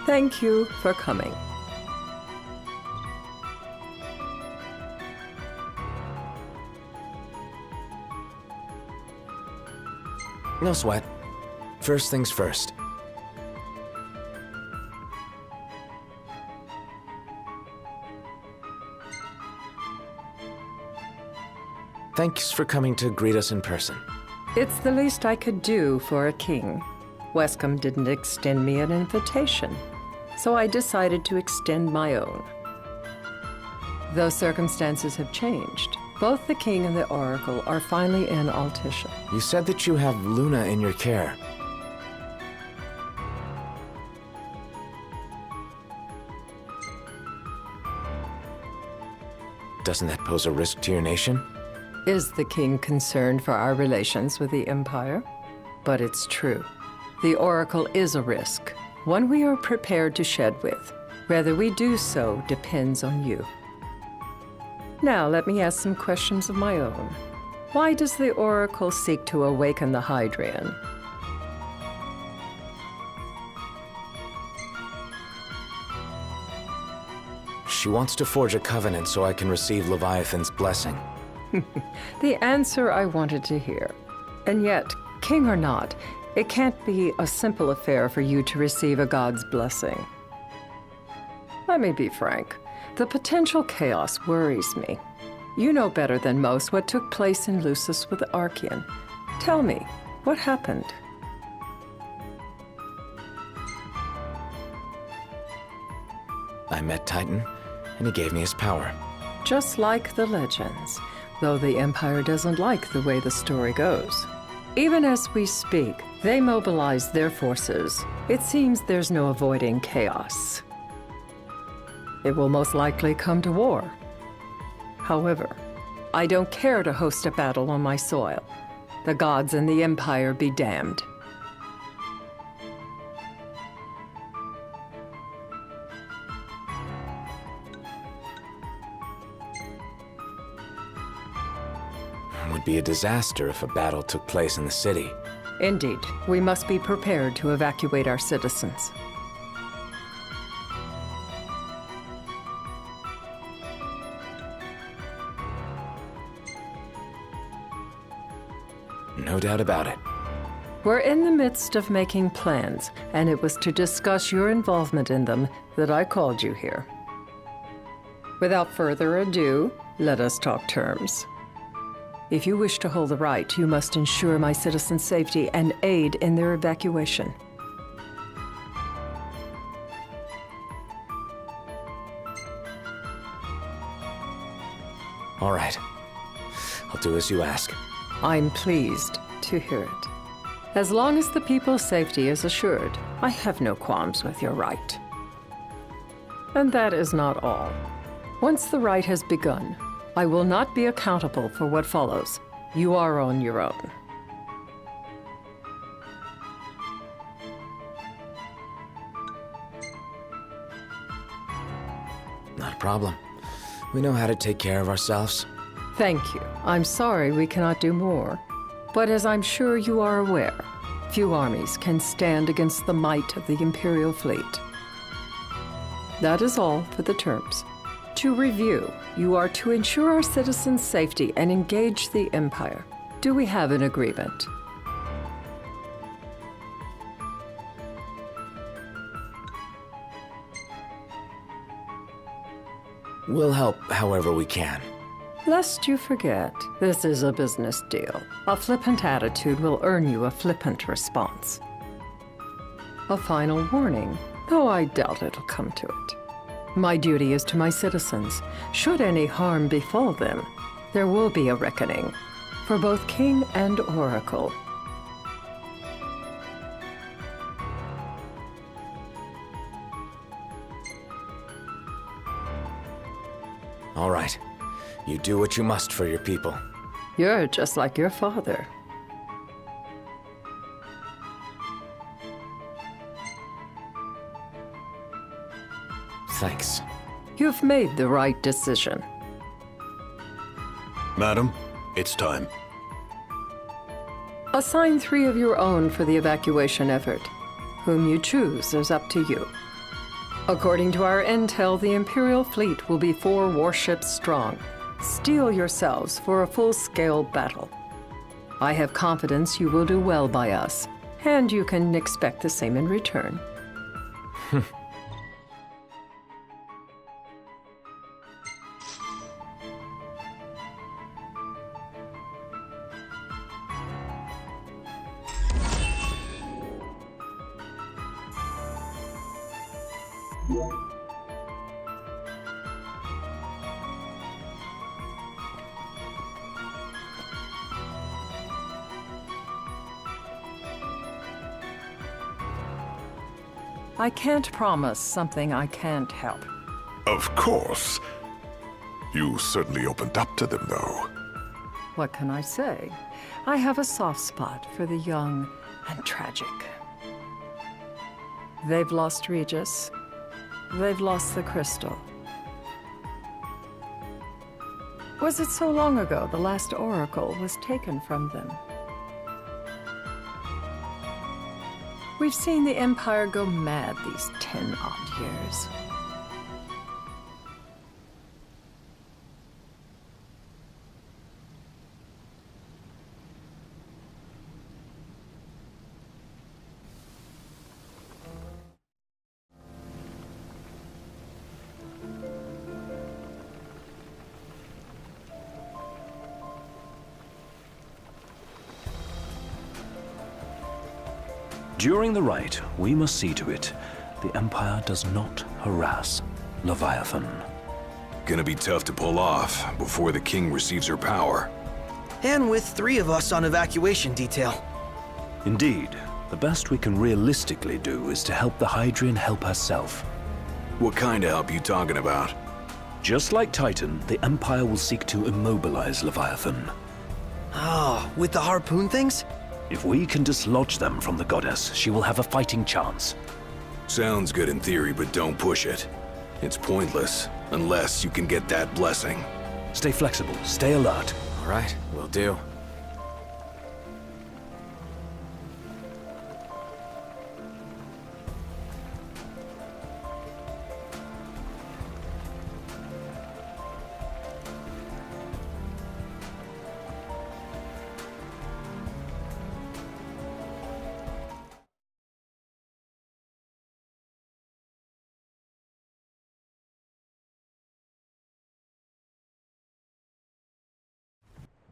Thank you for coming. No sweat. First things first. Thanks for coming to greet us in person. It's the least I could do for a king. Wescombe didn't extend me an invitation, so I decided to extend my own. Though circumstances have changed, both the king and the oracle are finally in Altissia. You said that you have Luna in your care. Doesn't that pose a risk to your nation? Is the king concerned for our relations with the Empire? But it's true. The oracle is a risk, one we are prepared to shed with. Whether we do so depends on you. Now, let me ask some questions of my own. Why does the oracle seek to awaken the Hydrian? She wants to forge a covenant so I can receive Leviathan's blessing. The answer I wanted to hear. And yet, king or not, it can't be a simple affair for you to receive a god's blessing. Let me be frank. The potential chaos worries me. You know better than most what took place in Lucis with Archean. Tell me, what happened? I met Titan, and he gave me his power. Just like the legends, though the Empire doesn't like the way the story goes. Even as we speak, they mobilize their forces. It seems there's no avoiding chaos. It will most likely come to war. However, I don't care to host a battle on my soil. The gods and the Empire be damned. It would be a disaster if a battle took place in the city. Indeed, we must be prepared to evacuate our citizens. No doubt about it. We're in the midst of making plans, and it was to discuss your involvement in them that I called you here. Without further ado, let us talk terms. If you wish to hold the right, you must ensure my citizens' safety and aid in their evacuation. All right. I'll do as you ask. I'm pleased to hear it. As long as the people's safety is assured, I have no qualms with your right. And that is not all. Once the rite has begun, I will not be accountable for what follows. You are on your own. Not a problem. We know how to take care of ourselves. Thank you. I'm sorry we cannot do more. But as I'm sure you are aware, few armies can stand against the might of the Imperial fleet. That is all for the terms. To review, you are to ensure our citizens' safety and engage the Empire. Do we have an agreement? We'll help however we can. Lest you forget, this is a business deal. A flippant attitude will earn you a flippant response. A final warning, though I doubt it'll come to it. My duty is to my citizens. Should any harm befall them, there will be a reckoning for both king and oracle. All right. You do what you must for your people. You're just like your father. Thanks. You've made the right decision. Madam, it's time. Assign 3 of your own for the evacuation effort. Whom you choose is up to you. According to our intel, the Imperial fleet will be 4 warships strong. Steel yourselves for a full-scale battle. I have confidence you will do well by us, and you can expect the same in return. I can't promise something I can't help. Of course. You certainly opened up to them, though. What can I say? I have a soft spot for the young and tragic. They've lost Regis. They've lost the crystal. Was it so long ago the last oracle was taken from them? We've seen the Empire go mad these 10-odd years. During the rite, we must see to it the Empire does not harass Leviathan. Gonna be tough to pull off before the king receives her power. And with 3 of us on evacuation detail. Indeed, the best we can realistically do is to help the Hydrian help herself. What kind of help you talking about? Just like Titan, the Empire will seek to immobilize Leviathan. Oh, with the harpoon things? If we can dislodge them from the goddess, she will have a fighting chance. Sounds good in theory, but don't push it. It's pointless, unless you can get that blessing. Stay flexible, stay alert. All right, will do.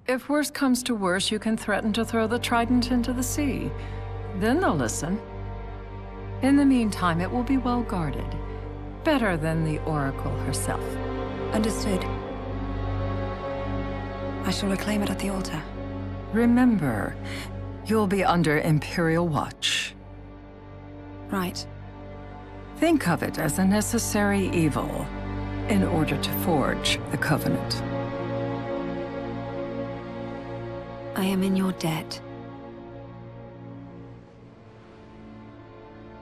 If worse comes to worse, you can threaten to throw the Trident into the sea. Then they'll listen. In the meantime, it will be well guarded. Better than the Oracle herself. Understood. I shall reclaim it at the altar. Remember, you'll be under Imperial watch. Right. Think of it as a necessary evil in order to forge the Covenant. I am in your debt.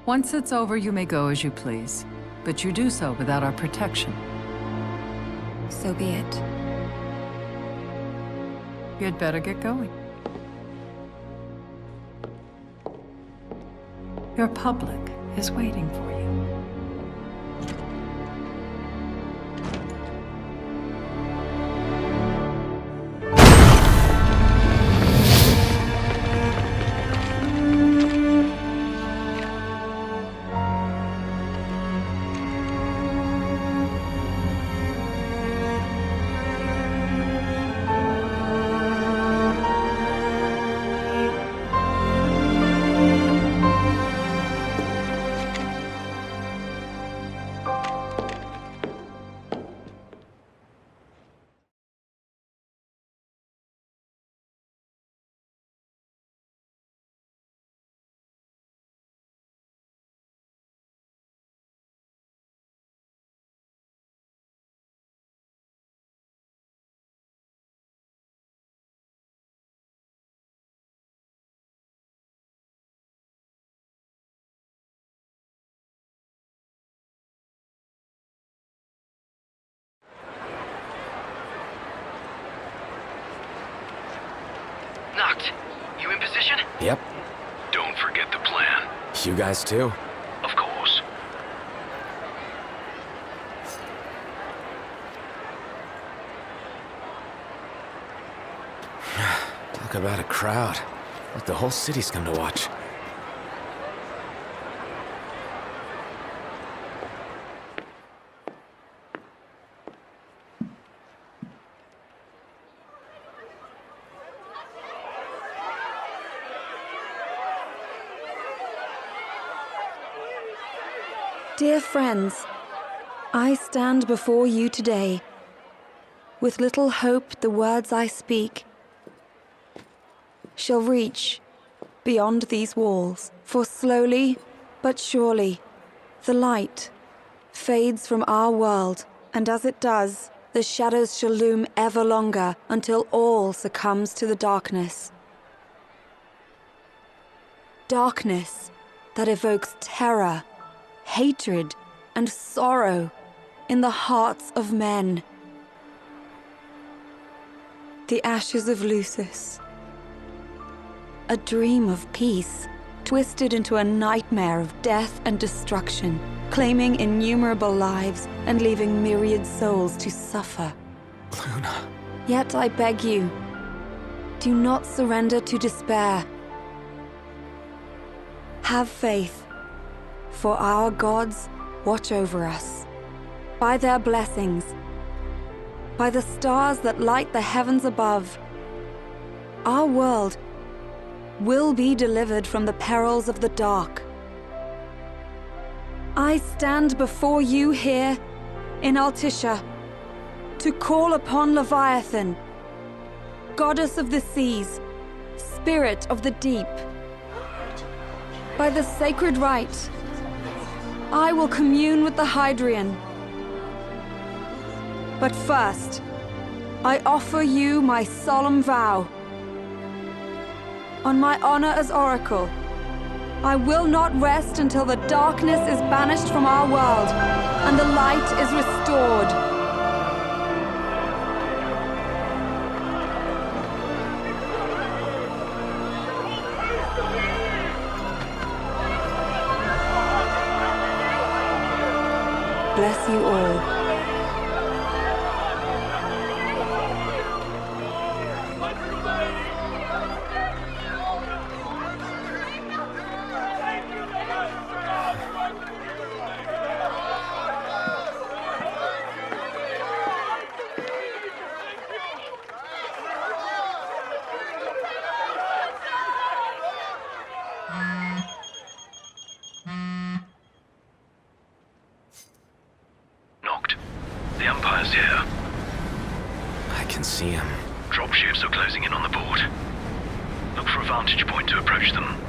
Once it's over, you may go as you please, but you do so without our protection. So be it. You'd better get going. Your public is waiting for you. Noct, you in position? Yep. Don't forget the plan. You guys too? Of course. Talk about a crowd. Like the whole city's come to watch. Dear friends, I stand before you today. With little hope, the words I speak shall reach beyond these walls. For slowly but surely, the light fades from our world, and as it does, the shadows shall loom ever longer until all succumbs to the darkness. Darkness that evokes terror, hatred, and sorrow in the hearts of men. The ashes of Lucis. A dream of peace, twisted into a nightmare of death and destruction, claiming innumerable lives and leaving myriad souls to suffer. Luna. Yet I beg you, do not surrender to despair. Have faith, for our gods watch over us. By their blessings, by the stars that light the heavens above, our world will be delivered from the perils of the dark. I stand before you here in Altissia to call upon Leviathan, goddess of the seas, spirit of the deep. By the sacred rite, I will commune with the Hydrian. But first, I offer you my solemn vow. On my honor as Oracle, I will not rest until the darkness is banished from our world and the light is restored. Bless you all. The Empire's here. I can see him. Dropships are closing in on the board. Look for a vantage point to approach them.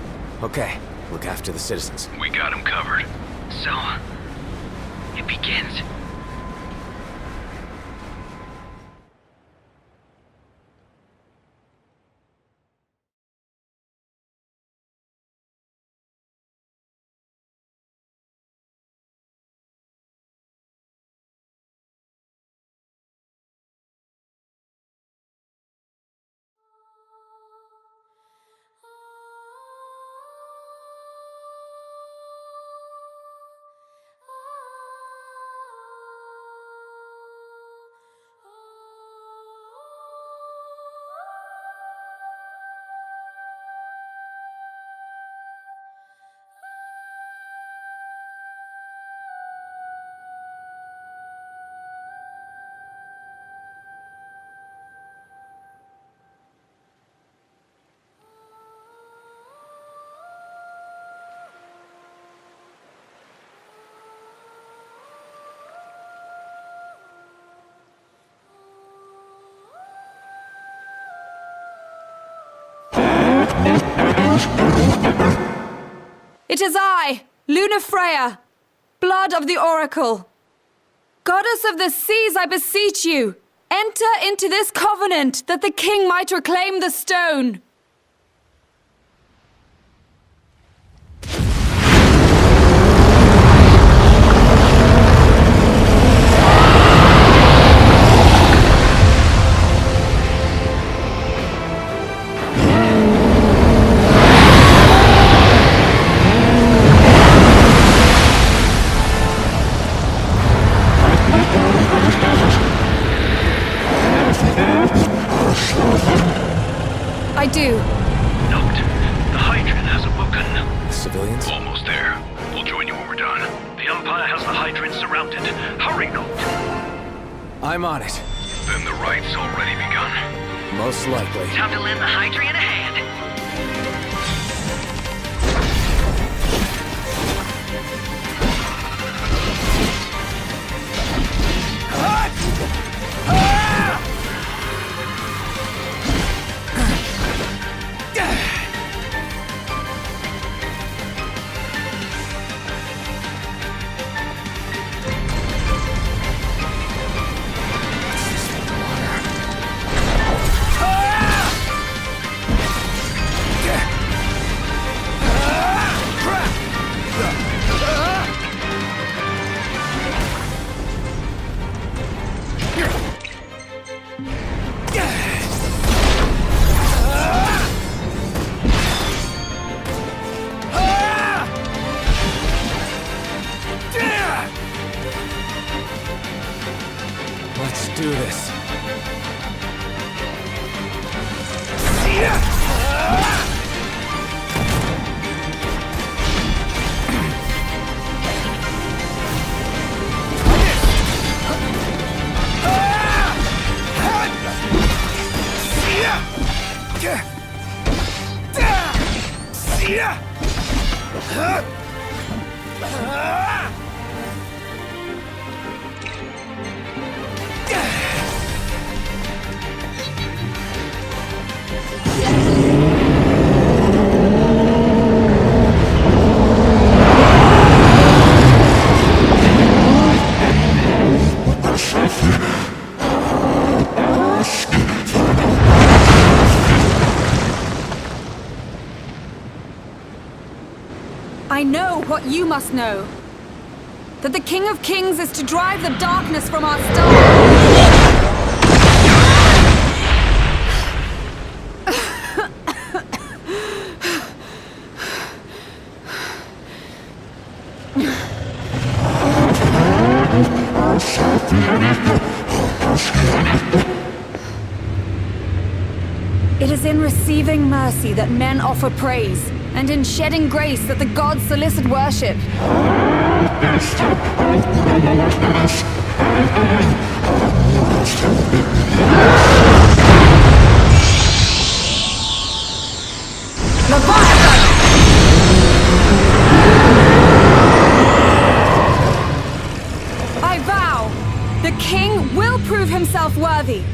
Okay, look after the citizens. We got them covered. So, it begins. It is I, Lunafreya, blood of the Oracle. Goddess of the seas, I beseech you, enter into this covenant that the king might reclaim the stone. I do. Noct, the Hydran has awoken. Civilians? Almost there. We'll join you when we're done. The Empire has the Hydran surrounded. Hurry, Noct. I'm on it. Then the right's already begun. Most likely. Time to lend the Hydran a hand. Let's do this. I know what you must know. That the King of Kings is to drive the darkness from our star. It is in receiving mercy that men offer praise, and in shedding grace that the gods solicit worship. Leviathan! I vow, the king will prove himself worthy.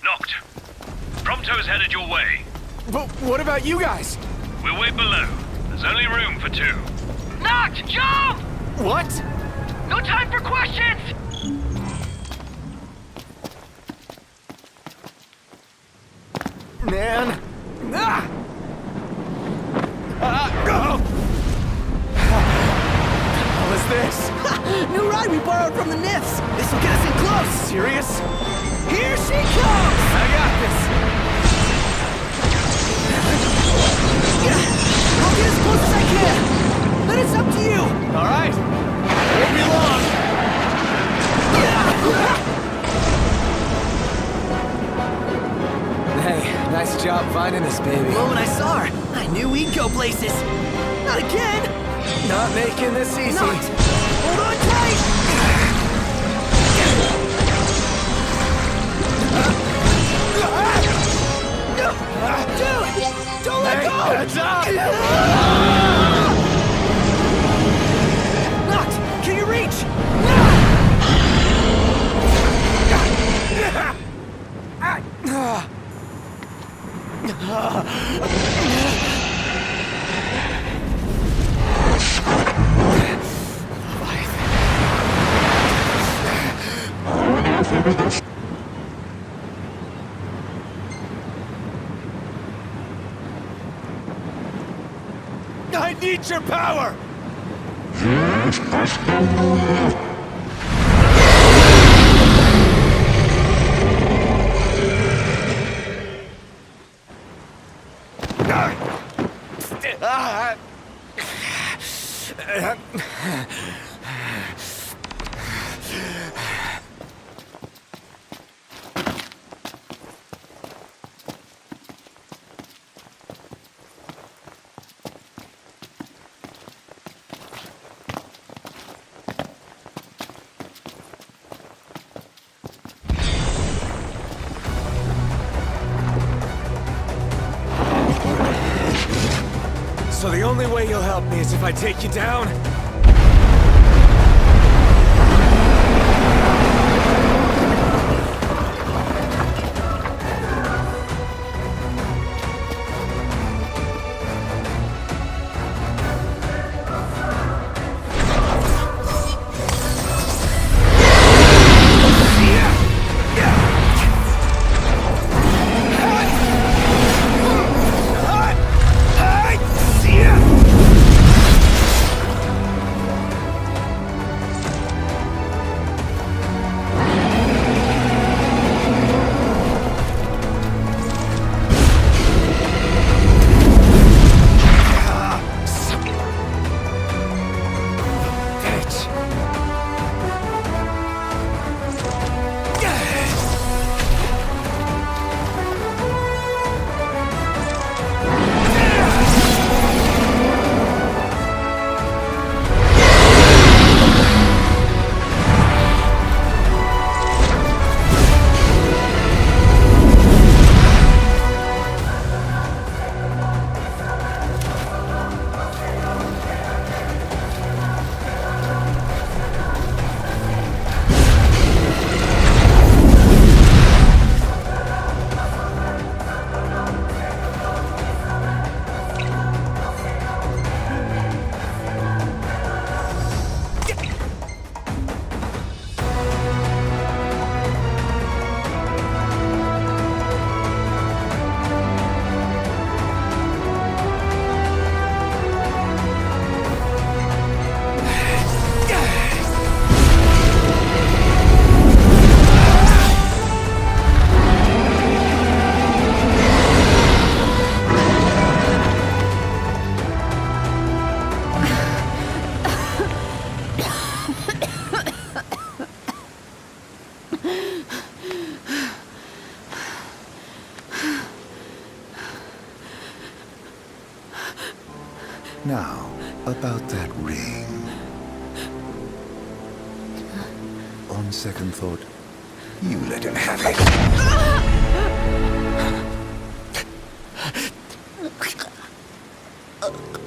Noct, Prompto's headed your way. But what about you guys? We'll wait below. There's only room for two. Noct, jump! What? No time for questions! Man. Ah! Oh! What was this? New ride we borrowed from the Niths. This will get us in close. Serious? Here she comes! I got this. I'll get as close as I can. Then it's up to you. All right. Won't be long. Hey, nice job finding this baby. Well, when I saw her, I knew we'd go places. Not again. Not making this easy. Not. Hold on tight. Dude, don't let go. Heads up. Noct, can you reach? need your power! So the only way you'll help me is if I take you down? Now, about that ring. On second thought, you let him have it.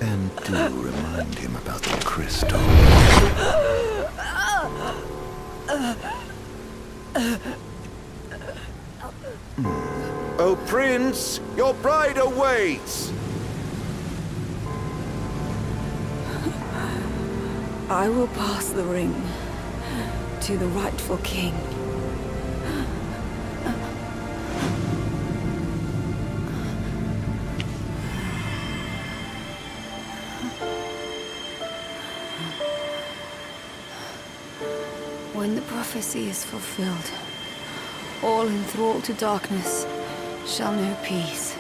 And do remind him about the crystal. Oh, Prince, your bride awaits! I will pass the ring to the rightful king. When the prophecy is fulfilled, all enthralled to darkness shall know peace.